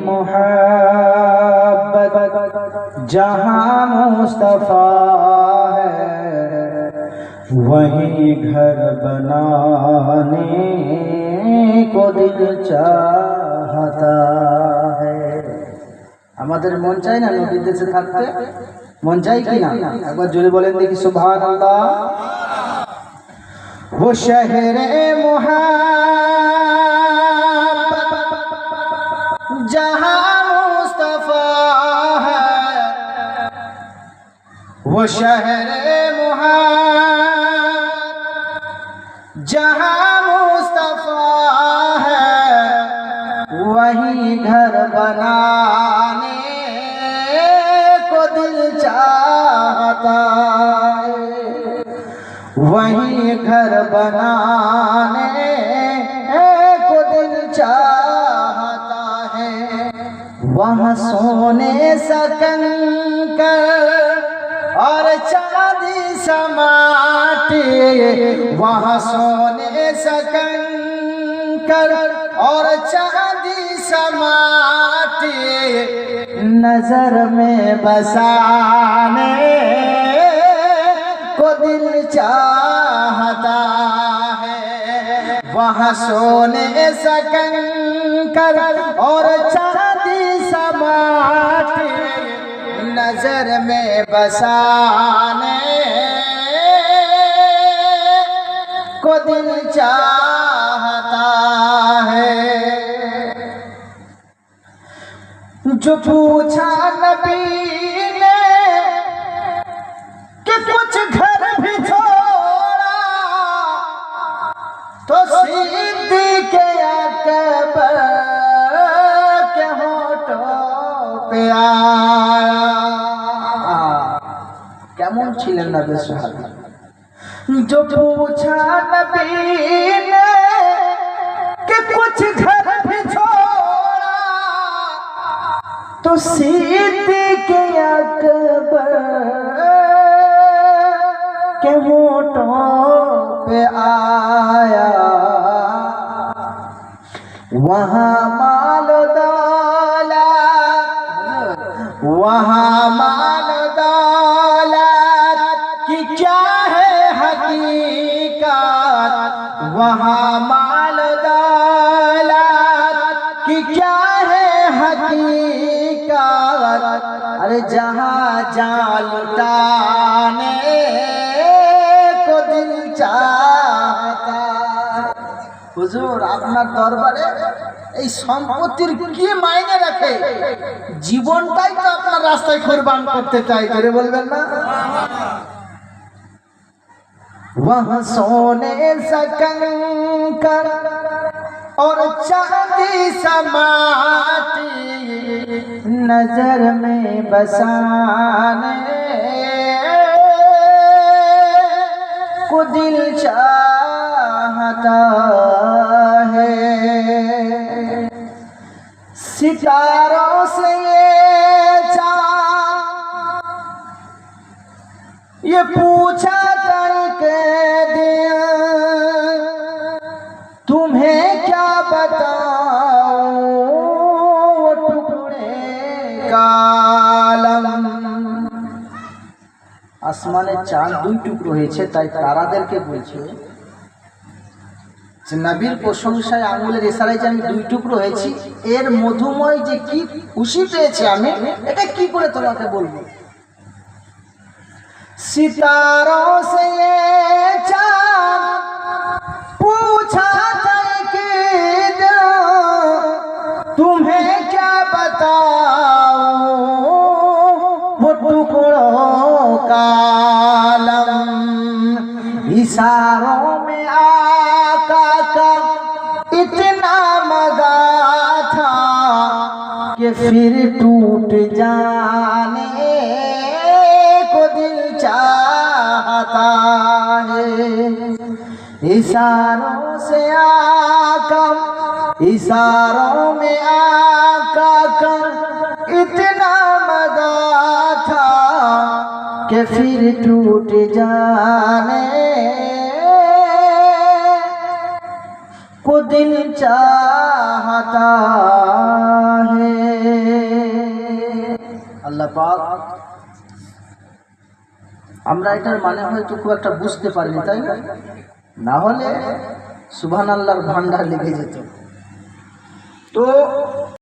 मोहब्बत जहाँ मुस्तफा है वहीं घर बनाने को दिल चाहता है। আমাদের মন চাই না নবীর দেশে থাকতে? মন চাই কি না? একবার জোরে বলেন দেখি সুবহানাল্লাহ। वो शहरे मोहब्बत जहाँ मुस्तफा है, वो शहरे मोहब्बत जहाँ मुस्तफा है वहीं घर बनाने को दिल चाहता है, वहीं घर बनाने को दिल चाहता है। वहाँ सोने सकंकर और चांदी समाटे, वहाँ सोने सकंकर और चांदी समाटे नजर में बसाने को दिल चाहता है। वहाँ सोने सकंकर और चांदी समाटे नजर में बसाने को दिल चाहता है। जो पूछा नबी ने कि कुछ घर भी छोड़ा तो सिद्दीक़ अकबर के होठों पे आया। কেমন ছিলেন নবী সাহাবী? जो पूछा नबी ने कि कुछ घर भी छोड़ा तो सिद्दीक़ अकबर के होठों पे आया। वहाँ माल दौलत, वहाँ माल दौलत की क्या है हकीकत, वहाँ माल दौलत की क्या है हकीकत। अरे जहाँ जान लुटाने को दिल चाहता। হুজুর আপনার দরবারে এই সম্পত্তির কি মাইনে রাখে? জীবনটাই তো আপনার রাস্তায় কুরবান করতে চাই, করে বলবেন না? वहाँ सोने सकंकर और चांदी समाटी नजर में बसाने को दिल चाहता है। सितारों से ये चाँद ये पूछा करके दिया तुम्हें क्या बताऊं वो टुकड़े का आलम। আসমানের চাঁদ দুই টুকরো হয়েছে, তাই তারাদেরকে বলছে যে নবীর প্রশংসায় আঙুলের ইশারায় যে আমি দুই টুকরো হয়েছি, এর মধুময় যে কি খুশি পেয়েছে আমি, এটা কি করে তোমাকে বলবো। सितारों से ये चाँद पूछा करके दो तुम्हें क्या बताऊं वो टुकड़ों का आलम। इशारों में आका का इतना मजा था कि फिर टूट जाने को दिल चाहता है। इशारों से आका, इशारों में आका का इतना मजा था कि फिर टूट जाने को दिल चाहता है। আল্লাহ পাক, আমরা এটার মানে হয়তো খুব একটা বুঝতে পারিনি, তাই না? না হলে সুবহানাল্লাহর ভান্ডার লেগে যেত। তো